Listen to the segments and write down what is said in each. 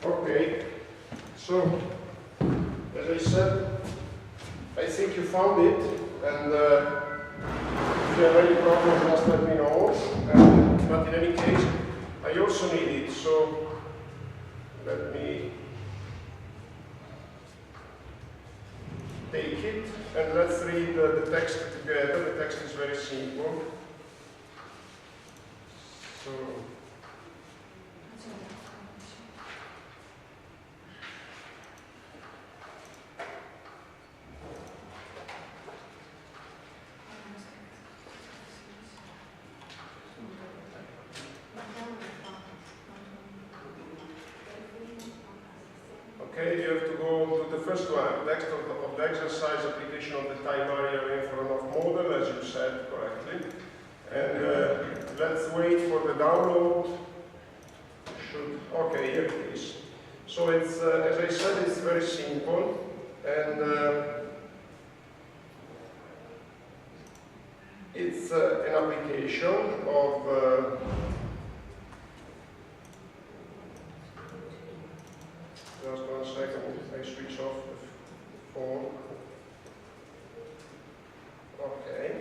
Okay, so as I said, I think you found it, and if you have any problems, just let me know. But in any case, I also need it, so let me take it and let's read the text together. The text is very simple. So. Okay, you have to go to the first one, text of the exercise application of the time area rainfall runoff model, as you said correctly. And let's wait for the download. Okay, here it is. So it's, as I said, it's very simple. And it's an application of just 1 second, I switch off the phone. Okay.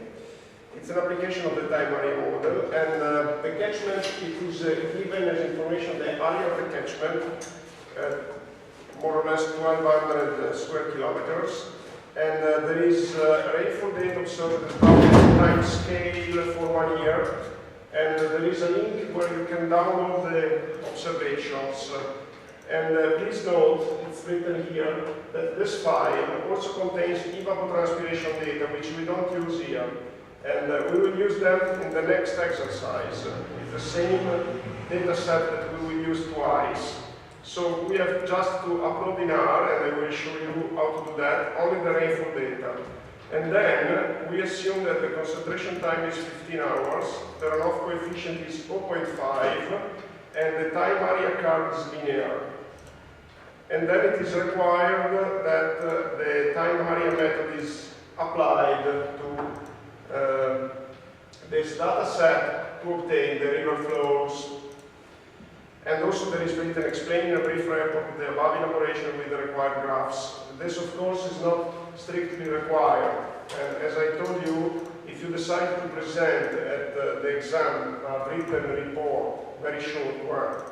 It's an application of the time area model, and the catchment, it is given as information the area of the catchment, more or less 1,200 square kilometers, and there is rainfall data observed at time scale for 1 year, and there is a link where you can download the observations. And please note, it's written here, that this file also contains evapotranspiration data, which we don't use here. And we will use them in the next exercise. It's the same data set that we will use twice. So we have just to upload in R, and I will show you how to do that, only the rainfall data. And then we assume that the concentration time is 15 hours, the runoff coefficient is 0.5, and the time area curve is linear. And then it is required that the time area method is applied to this data set to obtain the river flows. And also there is written explaining a brief report of the above elaboration with the required graphs. This, of course, is not strictly required. And as I told you, if you decide to present at the exam a written report, very short one,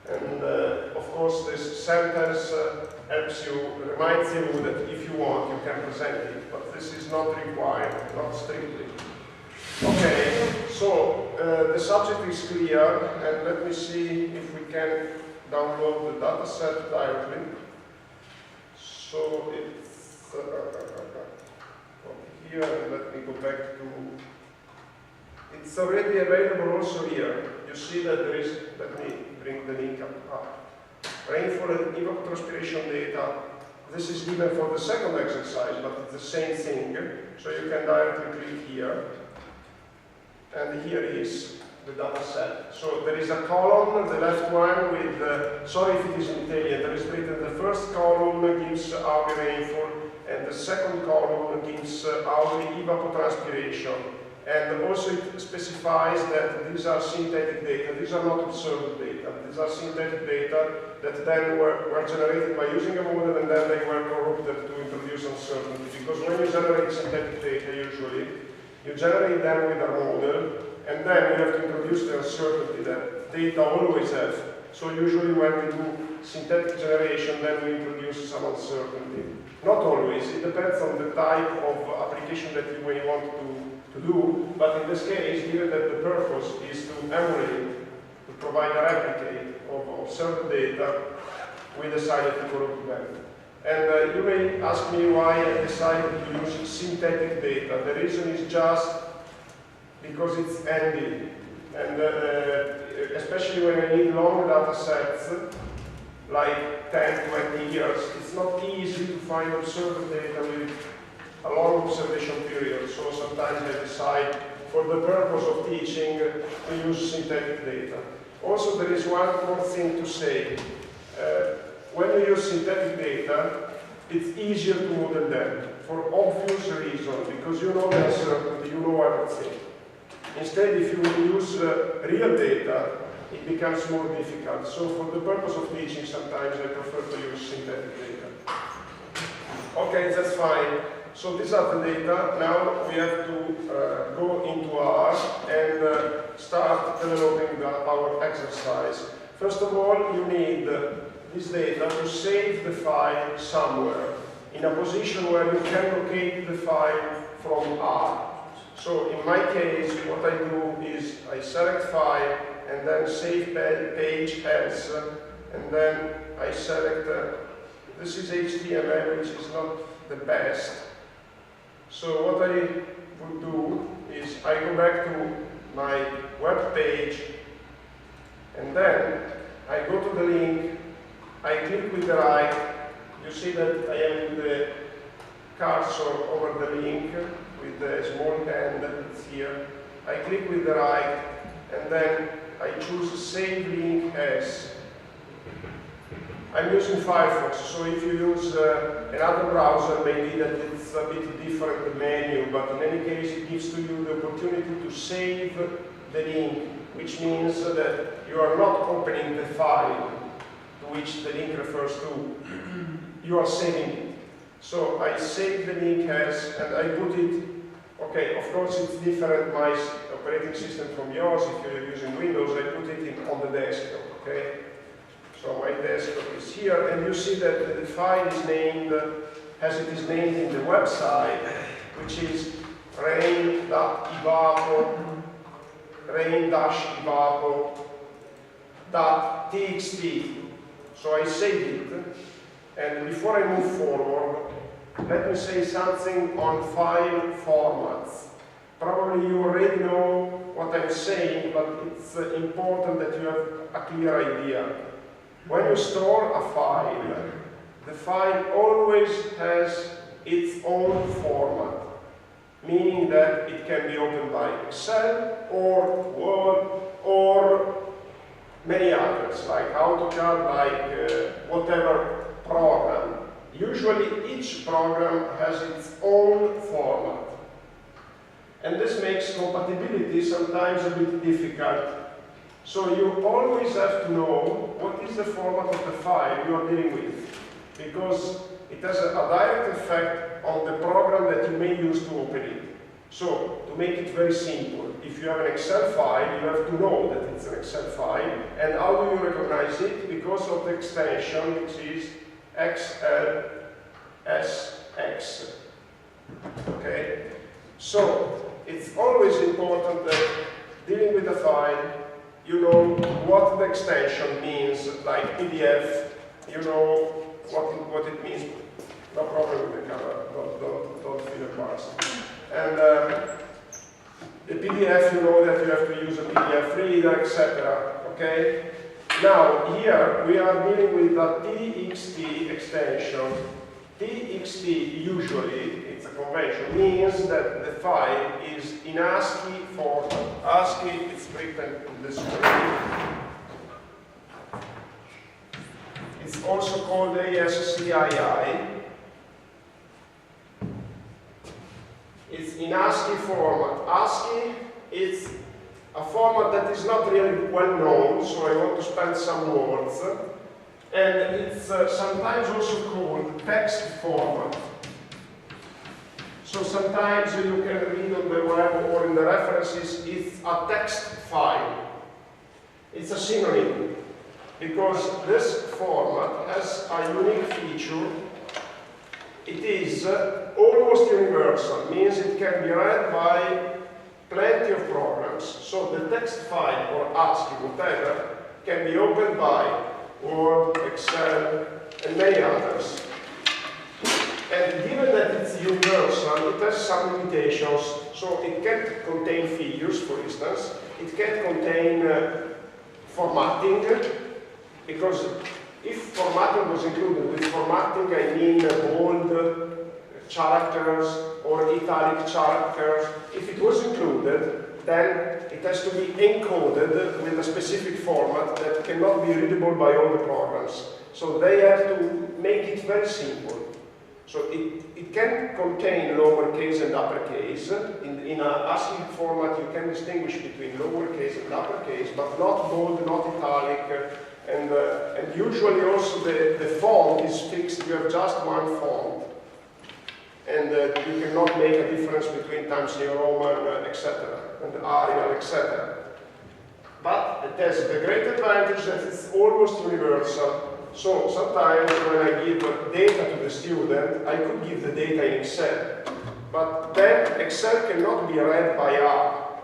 and of course this sentence helps you, reminds you that if you want, you can present it, but this is not required, not strictly. Okay, so the subject is clear, and let me see if we can download the data set directly. So it's here, and let me go back to, it's already available also here. You see that there is, let me bring the link up. Rainfall and evapotranspiration data. This is given for the second exercise, but it's the same thing. So you can directly click here. And here is the data set. So there is a column, the left one with, sorry if it is in Italian, there is written the first column gives hourly rainfall, and the second column gives hourly evapotranspiration. And also it specifies that these are synthetic data. These are not observed data. These are synthetic data that then were generated by using a model, and then they were corrupted to introduce uncertainty. Because when you generate synthetic data, usually, you generate them with a model, and then you have to introduce the uncertainty that data always have. So usually when we do synthetic generation, then we introduce some uncertainty. Not always. It depends on the type of application that you may want to do, but in this case, given that the purpose is to emulate, to provide a replicate of observed data, we decided to corrupt them. And you may ask me why I decided to use synthetic data. The reason is just because it's handy, and especially when I need long data sets, like 10, 20 years, it's not easy to find observed data with a long observation period, so sometimes I decide, for the purpose of teaching, to use synthetic data. Also, there is one more thing to say. When you use synthetic data, it's easier to model them, for obvious reason, because you know the uncertainty, you know everything. Instead, if you use real data, it becomes more difficult. So for the purpose of teaching, sometimes I prefer to use synthetic data. Okay, that's fine. So these are the data. Now we have to go into R and start developing our exercise. First of all, you need this data to save the file somewhere, in a position where you can locate the file from R. So in my case, what I do is I select file and then save page as, and then I select, this is HTML, which is not the best. So what I would do is I go back to my web page, and then I go to the link, I click with the right. You see that I am with the cursor over the link with the small hand that's here. I click with the right, and then I choose Save Link As. I'm using Firefox, so if you use another browser, maybe that it's a bit different, the menu, but in any case it gives to you the opportunity to save the link, which means that you are not opening the file to which the link refers to, you are saving it. So I save the link as, and I put it, okay, of course it's different, my operating system from yours. If you're using Windows, I put it on the desktop, okay? So my desktop is here, and you see that the file is named, as it is named in the website, which is rain-evapo.txt. So I save it, and before I move forward, let me say something on file formats. Probably you already know what I'm saying, but it's important that you have a clear idea. When you store a file, the file always has its own format, meaning that it can be opened by Excel or Word or many others, like AutoCAD, like whatever program. Usually each program has its own format. And this makes compatibility sometimes a bit difficult. So you always have to know what is the format of the file you are dealing with, because it has a direct effect on the program that you may use to open it. So, to make it very simple, if you have an Excel file, you have to know that it's an Excel file. And how do you recognize it? Because of the extension, which is XLSX. Okay? So, it's always important that dealing with a file, you know what the extension means, like PDF, you know what it means. No problem with the camera, don't feel embarrassed. And the PDF, you know that you have to use a PDF reader, etc. Okay? Now, here we are dealing with a TXT extension. TXT usually, it's a convention, means that the file is in ASCII format. ASCII is written in this way. It's also called ASCII. It's in ASCII format. ASCII is a format that is not really well known, so I want to spend some words. And it's sometimes also called text format. So sometimes you can read on the web or in the references, it's a text file. It's a synonym, because this format has a unique feature. It is almost universal, means it can be read by plenty of programs. So the text file or ASCII, whatever, can be opened by Word, Excel, and many others. And given that it's universal, it has some limitations. So it can't contain figures, for instance. It can't contain formatting, because if formatting was included, with formatting I mean bold characters or italic characters. If it was included, then it has to be encoded with a specific format that cannot be readable by all the programs. So they have to make it very simple. So it can contain lowercase and uppercase. In a ASCII format, you can distinguish between lowercase and uppercase, but not bold, not italic, and usually also the font is fixed. You have just one font, and you cannot make a difference between Times New Roman, etc., and Arial, etc. But it has the great advantage that it's almost universal. So sometimes when I give data to the student, I could give the data in Excel. But then Excel cannot be read by R.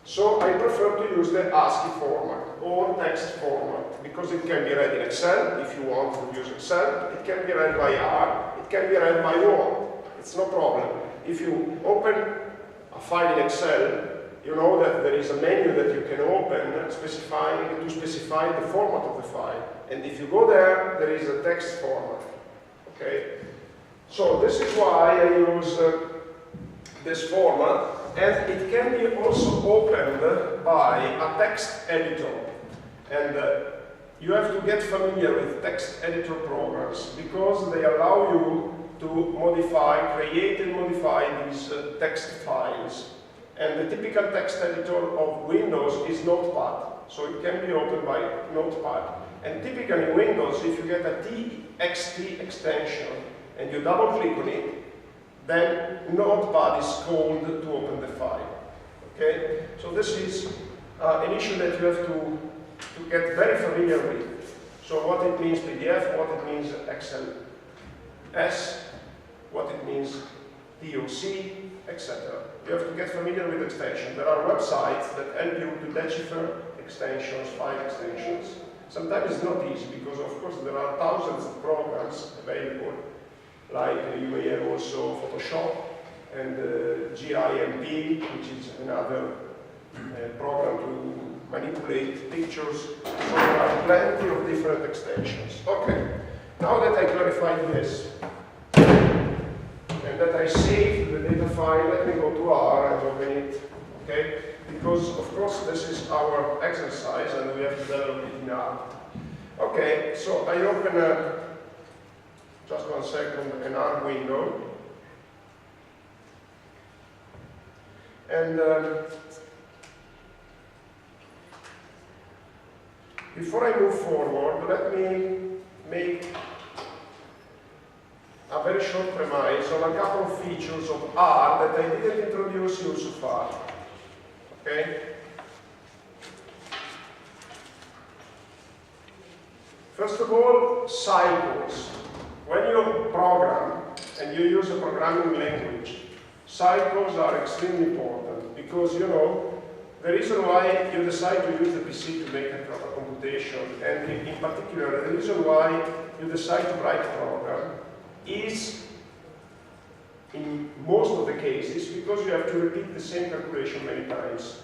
So I prefer to use the ASCII format or text format, because it can be read in Excel if you want to use Excel. It can be read by R. It can be read by Word. It's no problem. If you open a file in Excel, you know that there is a menu that you can open to specify the format of the file. And if you go there, there is a text format. Okay? So this is why I use this format, and it can be also opened by a text editor. And you have to get familiar with text editor programs, because they allow you to create and modify these text files. And the typical text editor of Windows is Notepad, so it can be opened by Notepad. And typically in Windows, if you get a TXT extension and you double click on it, then Notepad is called to open the file. Okay? So this is an issue that you have to get very familiar with. So what it means PDF, what it means XLS, what it means DOC, etc. You have to get familiar with extensions. There are websites that help you to decipher extensions, file extensions. Sometimes it's not easy, because of course there are thousands of programs available, like you may have also Photoshop and GIMP, which is another program to manipulate pictures. So there are plenty of different extensions. Okay, now that I clarified this, and that I saved the data file, let me go to R and open it, okay? Because, of course, this is our exercise and we have to develop it in R. Okay, so I open, just 1 second, an R window. And before I move forward, let me make a very short premise on a couple of features of R that I didn't introduce you so far. Okay? First of all, cycles. When you program and you use a programming language, cycles are extremely important, because you know the reason why you decide to use the PC to make a computation, and in particular the reason why you decide to write a program, is, in most of the cases, because you have to repeat the same calculation many times.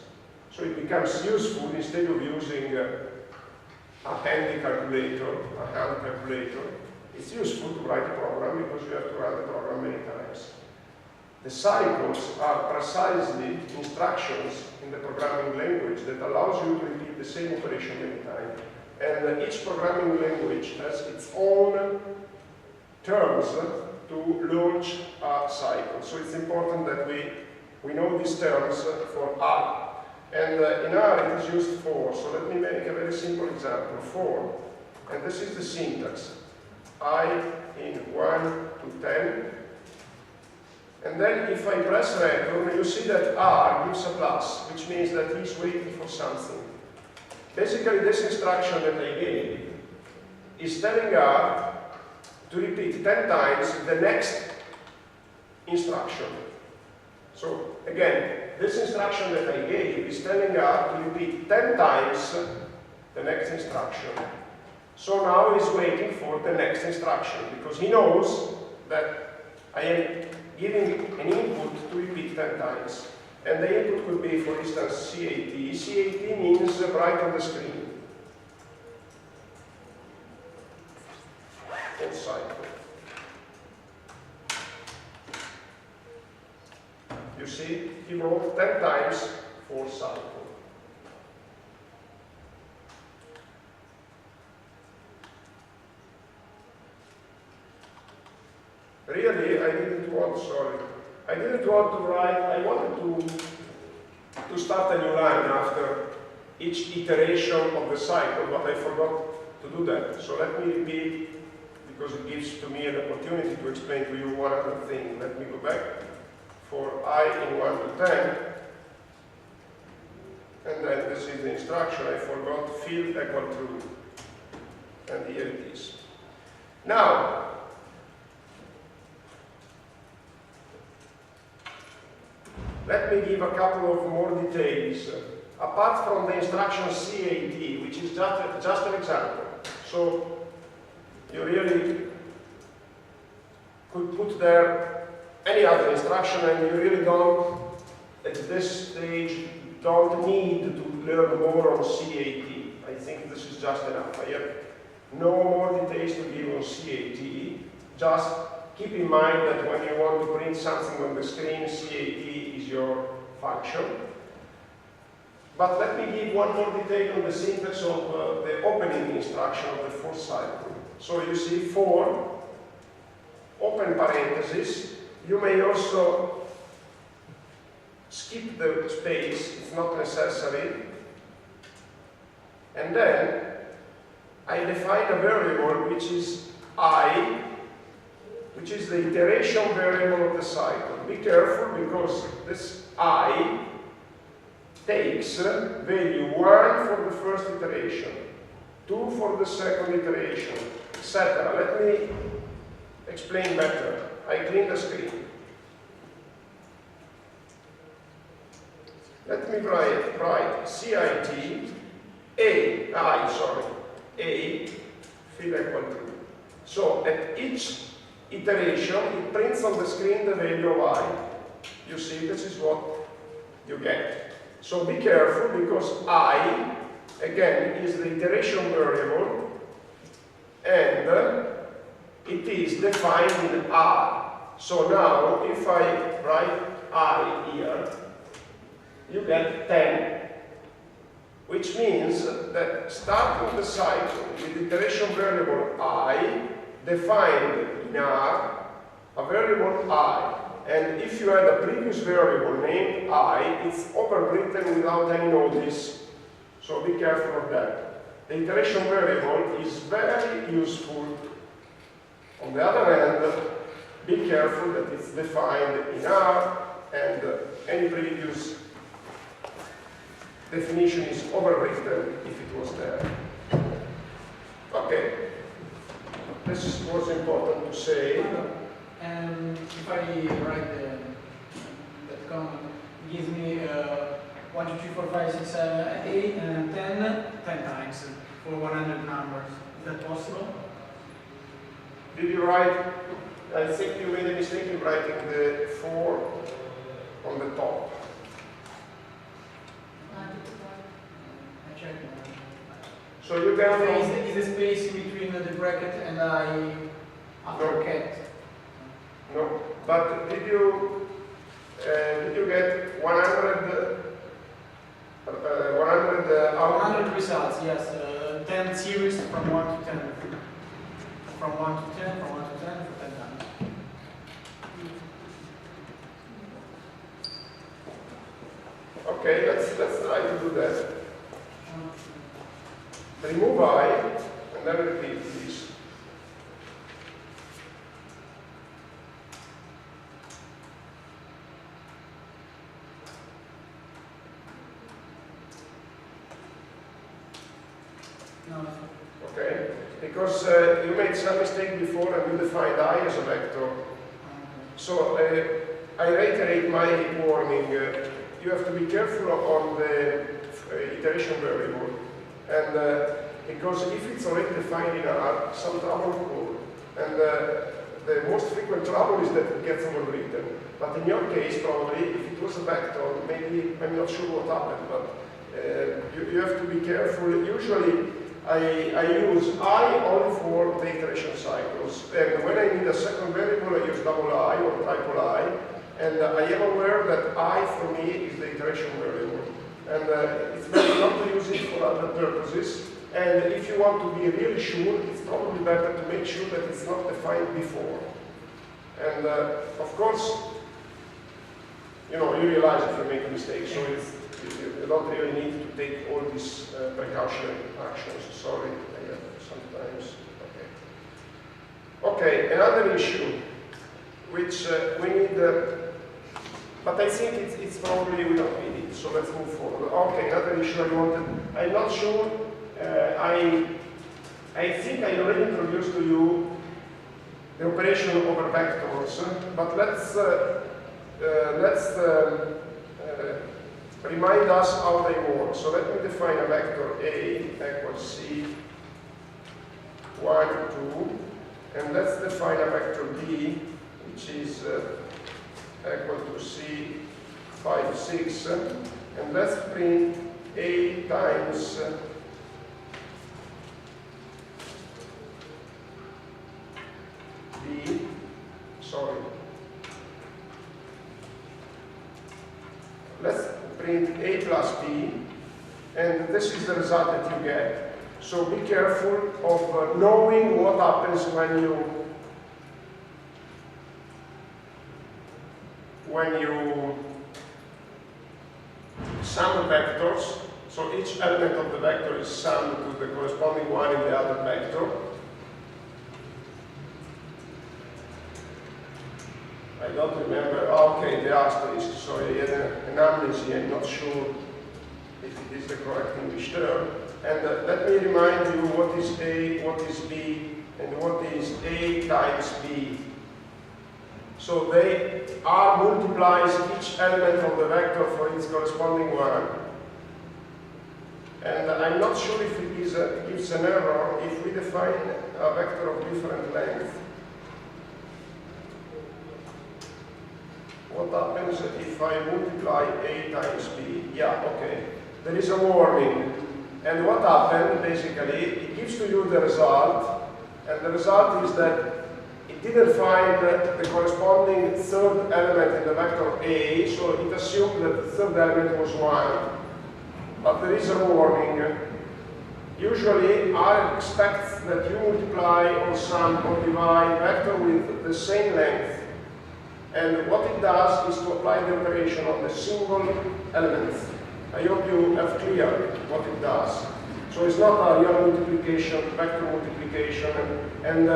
So it becomes useful, instead of using a handy calculator, a hand calculator, it's useful to write a program, because you have to run the program many times. The cycles are precisely instructions in the programming language that allows you to repeat the same operation many times. And each programming language has its own terms to launch a cycle. So it's important that we know these terms for R. And in R it is used for. So let me make a very simple example. For, and this is the syntax. I in 1 to 10. And then if I press return, you see that R gives a plus, which means that he's waiting for something. Basically, this instruction that I gave is telling R to repeat 10 times the next instruction. So again, this instruction that I gave is telling R to repeat 10 times the next instruction. So now he's waiting for the next instruction, because he knows that I am giving an input to repeat 10 times. And the input could be, for instance, CAT. CAT means write on the screen. Full cycle. You see, he wrote 10 times full cycle. really, I didn't want, sorry, I didn't want to write, I wanted to start a new line after each iteration of the cycle, but I forgot to do that. So let me repeat, because it gives to me an opportunity to explain to you one other thing. Let me go back. For I in 1 to 10, and then this is the instruction, I forgot field equal true. And here it is. Now, let me give a couple of more details. Apart from the instruction CAT, which is just an example. So, you really could put there any other instruction and you really don't, at this stage, don't need to learn more on CAT. I think this is just enough. I have no more details to give on CAT. Just keep in mind that when you want to print something on the screen, CAT is your function. But let me give one more detail on the syntax of the opening instruction of the fourth cycle. So you see, for open parentheses, you may also skip the space, it's not necessary. And then I define a variable which is I, which is the iteration variable of the cycle. Be careful because this I takes value 1 for the first iteration, 2 for the second iteration, etc. Let me explain better. I clean the screen. Let me write CIT A field equal true. So at each iteration, it prints on the screen the value of I. You see, this is what you get. So be careful because I, again, is the iteration variable and it is defined in R. So now, if I write I here, you get 10. Which means that starting the cycle with iteration variable I, defined in R, a variable I. And if you had a previous variable named I, it's overwritten without any notice. So be careful of that. The iteration variable is very useful. On the other hand, be careful that it's defined in R and any previous definition is overwritten if it was there. Okay. This was important to say. And if I write that comment, it gives me 1, 2, 3, 4, 5, 6, 7, 8, and 10 times for 100 numbers. Is that possible? Did you write, I think you made a mistake in writing the 4 on the top. I checked. So you can... Is the space between the bracket and I after cat? No, but did you get 100 100 results, yes. 10 series from 1 to 10. From 1 to 10, from 1 to 10 for 10 times. Okay, let's try to do that. Remove I and then repeat this. No. Okay, because you made some mistake before and you defined I as a vector. So I reiterate my warning. You have to be careful on the iteration variable. And because if it's already defined in R, some trouble will. And the most frequent trouble is that it gets overwritten. But in your case, probably, if it was a vector, maybe, I'm not sure what happened, but you have to be careful. Usually, I use I only for the iteration cycles. And when I need a second variable, I use double I or triple I. And I am aware that I, for me, is the iteration variable. And it's better not to use it for other purposes. And if you want to be really sure, it's probably better to make sure that it's not defined before. And of course, you know, you realize if you make a mistake, so you don't really need to take all these precautionary actions. Sorry, sometimes. Okay, another issue which we need, but I think it's probably we don't need it, so let's move forward. Okay, another issue I wanted, I'm not sure, I think I already introduced to you the operation over vectors, but let's remind us how they work. So let me define a vector A equals C 1, 2, and let's define a vector B which is equal to C 5, 6, and let's print A times B, sorry. Let's print A plus B, and this is the result that you get. So be careful of knowing what happens when you sum vectors. So each element of the vector is summed to the corresponding one in the other vector. I don't remember. Okay, the asterisk. Sorry, I had an amnesia. I'm not sure if it is the correct English term. And let me remind you what is A, what is B, and what is A times B. So they R multiplies each element of the vector for its corresponding one. And I'm not sure if it gives an error if we define a vector of different length. What happens if I multiply A times B? Yeah, okay. There is a warning. And what happened, basically, it gives to you the result, and the result is that it didn't find the corresponding third element in the vector A, so it assumed that the third element was 1. But there is a warning. Usually, I expect that you multiply or sum or divide vector with the same length. And what it does is to apply the operation on the single element. I hope you have clear what it does. So it's not a real multiplication, vector multiplication, and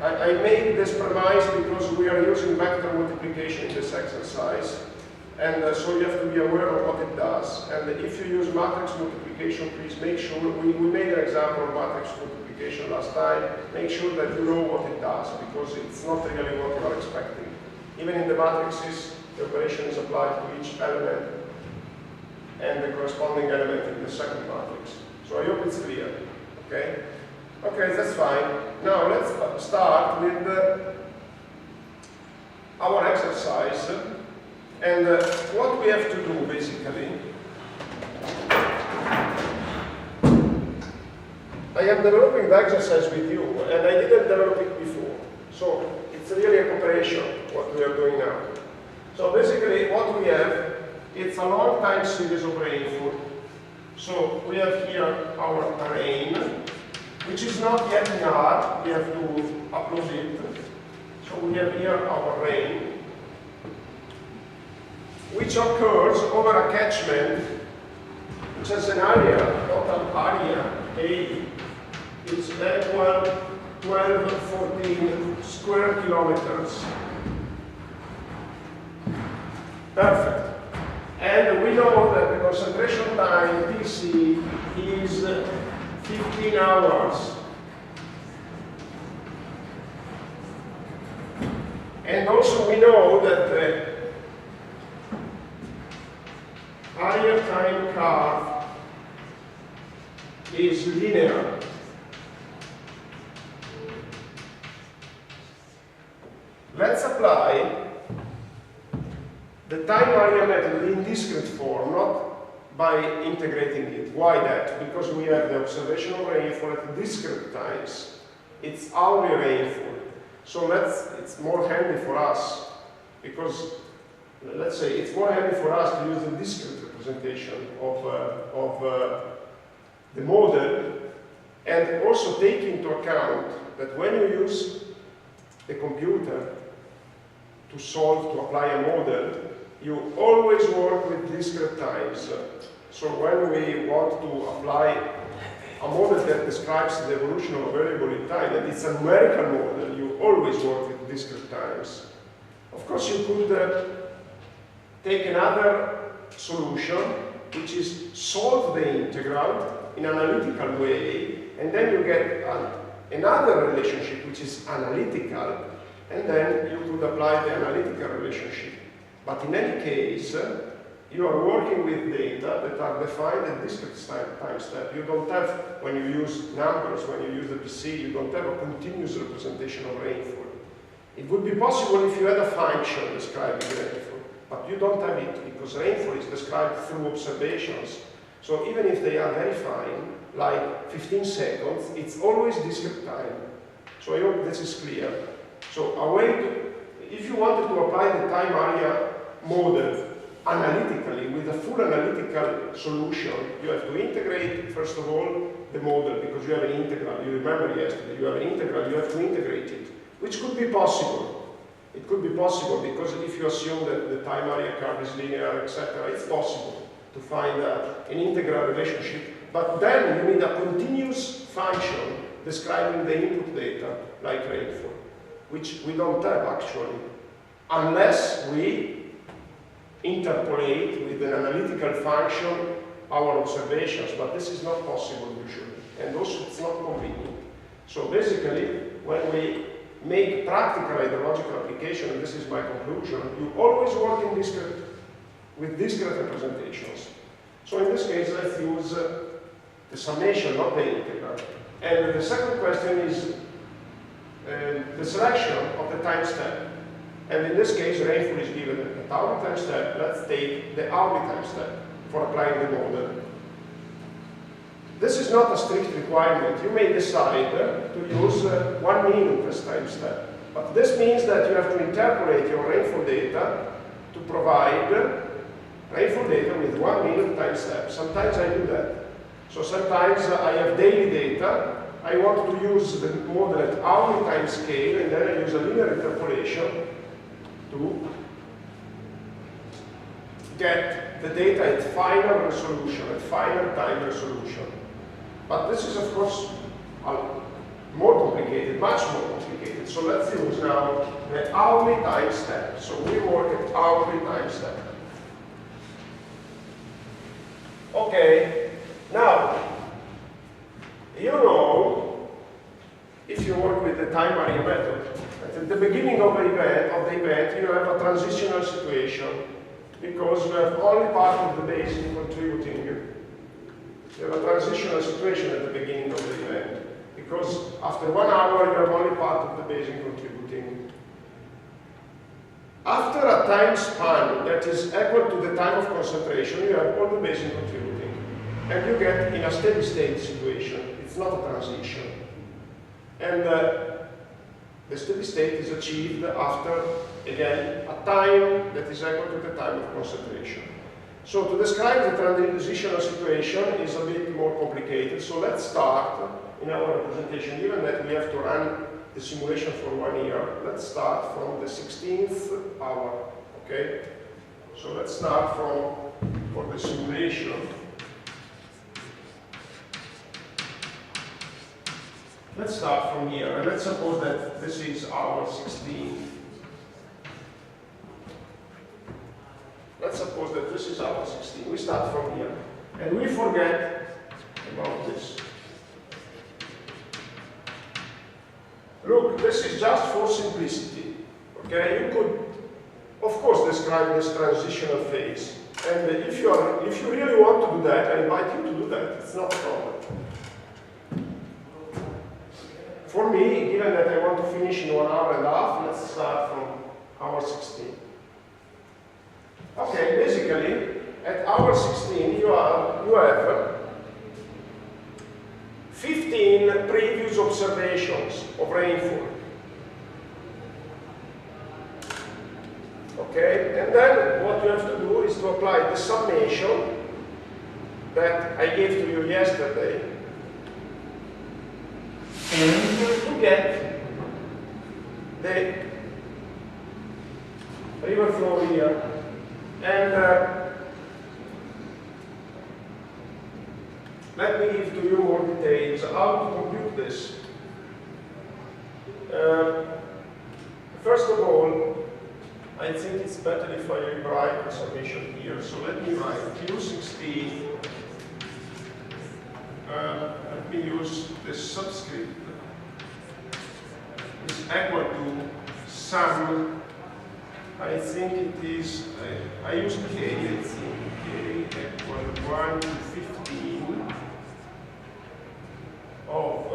I made this premise because we are using vector multiplication in this exercise, and so you have to be aware of what it does. And if you use matrix multiplication, please make sure, we made an example of matrix multiplication last time, make sure that you know what it does, because it's not really what you are expecting. Even in the matrices, the operation is applied to each element and the corresponding element in the second matrix. So I hope it's clear, okay? Okay, that's fine. Now let's start with our exercise. And what we have to do, basically, I am developing the exercise with you, and I didn't develop it before. So it's really a cooperation, what we are doing now. So basically, what we have, it's a long time series of rainfall. So we have here our rain, which is not yet in R, we have to upload it. So we have here our rain, which occurs over a catchment, which has an area, total area, A, it's equal 12, 14 square kilometers. Perfect. And we know that the concentration time, Tc, is 15 hours. And also we know that the area time curve is linear. Let's apply the time area method in discrete form, not by integrating it. Why that? Because we have the observational rainfall at discrete times. It's hourly rainfall. So it's more handy for us, because let's say it's more handy for us to use the discrete representation of the model, and also take into account that when you use the computer, to solve, to apply a model, you always work with discrete times. So when we want to apply a model that describes the evolution of a variable in time, and it's a numerical model, you always work with discrete times. Of course, you could take another solution, which is solve the integral in an analytical way, and then you get another relationship which is analytical, and then you could apply the analytical relationship. But in any case, you are working with data that are defined at discrete time step. You don't have, when you use numbers, when you use the PC, you don't have a continuous representation of rainfall. It would be possible if you had a function describing rainfall, but you don't have it because rainfall is described through observations. So even if they are very fine, like 15 seconds, it's always discrete time. So I hope this is clear. So a way to, if you wanted to apply the time area model analytically with a full analytical solution, you have to integrate, first of all, the model, because you have an integral. You remember yesterday, you have an integral, you have to integrate it, which could be possible. It could be possible because if you assume that the time area curve is linear, etc., it's possible to find an integral relationship. But then you need a continuous function describing the input data, like rainfall, which we don't have actually, unless we interpolate with an analytical function our observations, but this is not possible usually, and also it's not convenient. So basically, when we make practical hydrological application, and this is my conclusion, you always work in with discrete representations. So in this case, let's use the summation, not the integral. And the second question is the selection of the time step. And in this case, rainfall is given at the hourly time step. Let's take the hourly time step for applying the model. This is not a strict requirement. You may decide to use 1 minute as time step. But this means that you have to interpolate your rainfall data to provide rainfall data with 1 minute time step. Sometimes I do that. So sometimes I have daily data. I want to use the model at hourly time scale, and then I use a linear interpolation to get the data at final resolution, at final time resolution. But this is, of course, more complicated, much more complicated. So let's use now the hourly time step. So we work at hourly time step. Okay, now, you know, if you work with the time area method, at the beginning of the event, you have a transitional situation because you have only part of the basin contributing. You have a transitional situation at the beginning of the event because after 1 hour you have only part of the basin contributing. After a time span that is equal to the time of concentration, you have all the basin contributing. And you get in a steady state situation. It's not a transition. And the steady state is achieved after, again, a time that is equal to the time of concentration. So to describe the transitional situation is a bit more complicated. So let's start in our representation, given that we have to run the simulation for 1 year. Let's start from the 16th hour, okay? So let's start for the simulation. Let's start from here, and let's suppose that this is hour 16. Let's suppose that this is hour 16. We start from here, and we forget about this. Look, this is just for simplicity, okay? You could, of course, describe this transitional phase, and if you really want to do that, I invite you to do that. It's not a problem. For me, given that I want to finish in 1 hour and a half, let's start from hour 16. Okay, basically, at hour 16, you have 15 previous observations of rainfall. Okay, and then what you have to do is to apply the summation that I gave to you yesterday, and to get the flow here. And let me give to you more details how to compute this. First of all, I think it's better if I write the summation here. So let me write Q16. Let me use this subscript. Is equal to sum. I think it is, I use K, I think K equal 1 to 15 of,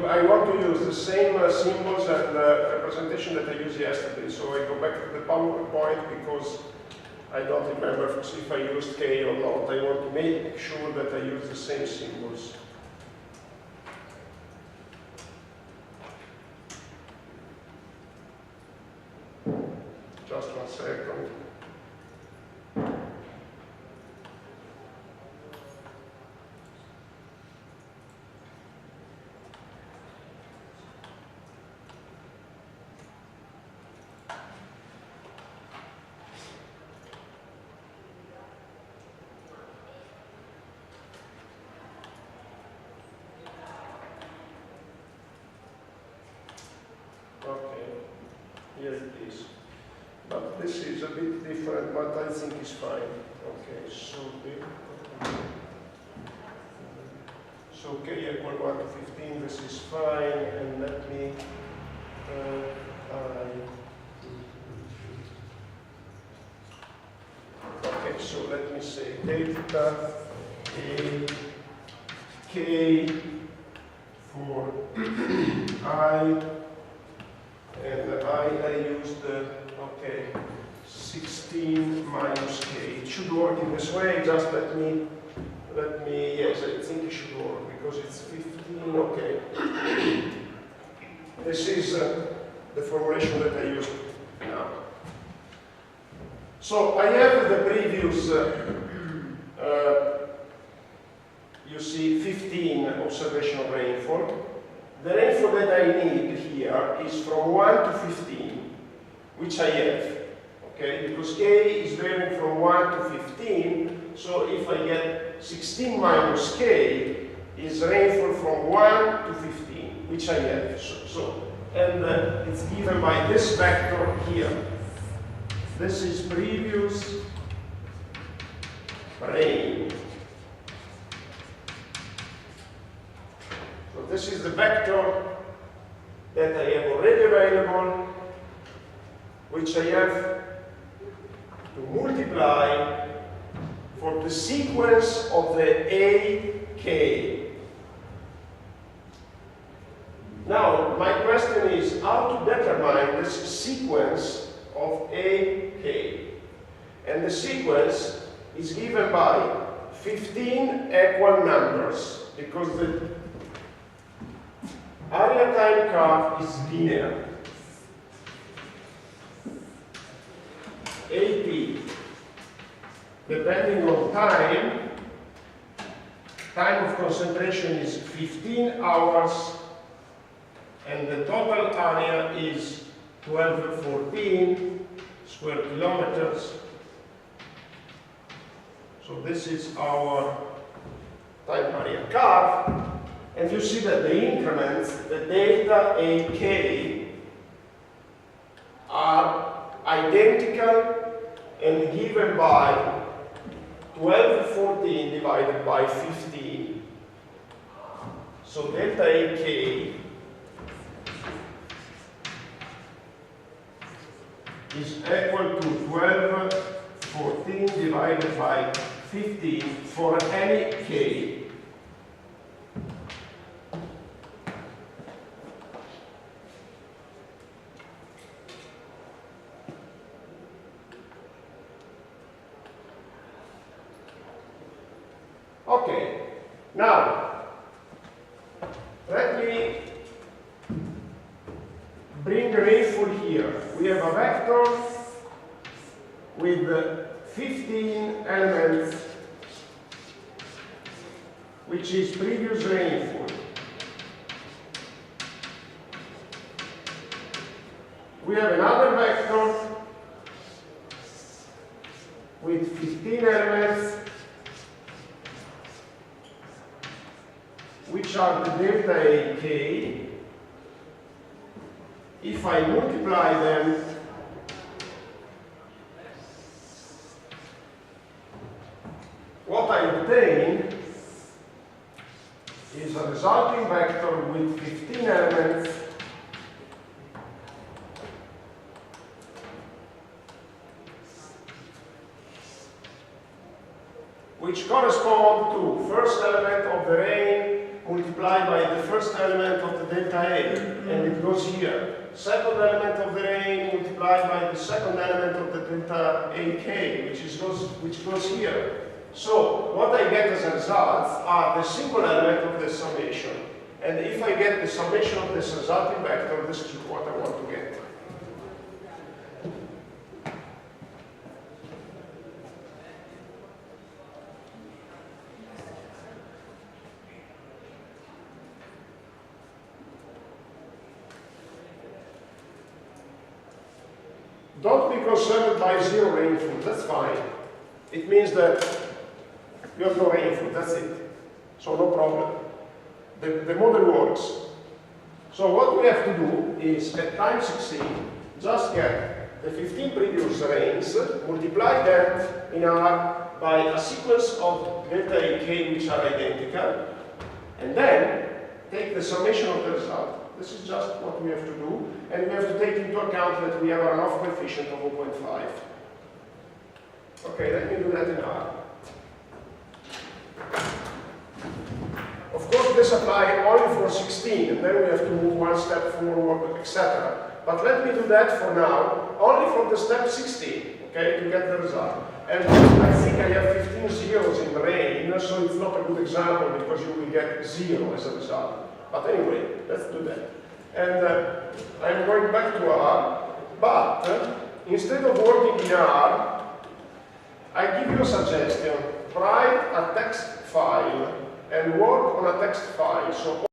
I want to use the same symbols and representation that I used yesterday. So I go back to the PowerPoint because I don't remember if I used K or not. I want to make sure that I use the same symbols. Just 1 second. Here it is. But this is a bit different, but I think it's fine. Okay, so K equal 1 to 15, this is fine, and let me, okay, so let me say delta A K for I, and I used, okay, 16 minus K. It should work in this way, just let me, yes, I think it should work, because it's 15, okay. This is the formulation that I used now. So I have the previous, you see, 15 observational rainfall. The rainfall that I need here is from 1 to 15, which I have, okay? Because K is varying from 1 to 15, so if I get 16 minus K is rainfall from 1 to 15, which I have. And it's given by this vector here. This is previous rain. So this is the vector that I have already available, which I have to multiply for the sequence of the AK. Now, my question is how to determine this sequence of AK. And the sequence is given by 15 equal numbers, because the area time curve is linear. AP, depending on time of concentration is 15 hours, and the total area is 1214 square kilometers. So this is our time area curve. And you see that the increments, the delta AK, are identical and given by 1214 divided by 15. So delta AK is equal to 1214 divided by 15 for any K. Okay, now let me bring rainfall here. We have a vector with 15 elements which is previous rainfall. We have another vector with 15 elements, which are the delta A k. If I multiply them, what I obtain is a resulting vector with 15 elements which correspond to first element of the rain multiplied by the first element of the delta A, and it goes here. Second element of the rain multiplied by the second element of the delta AK, which goes here. So what I get as a result are the single element of the summation. And if I get the summation of this resulting vector, this is what I want to get. Don't be concerned by zero rainfall, that's fine. It means that you have no rainfall, that's it. So no problem. The model works. So what we have to do is, at time 16, just get the 15 previous rains, multiply them in R by a sequence of delta AK which are identical, and then take the summation of the result. This is just what we have to do, and we have to take into account that we have a runoff coefficient of 0.5. Okay, let me do that in R. Of course, this applies only for 16, and then we have to move one step forward, etc. But let me do that for now, only from the step 16, okay, to get the result. And I think I have 15 zeros in rain, so it's not a good example because you will get 0 as a result. But anyway, let's do that. And I'm going back to R, but instead of working in R, I give you a suggestion. Write a text file and work on a text file. So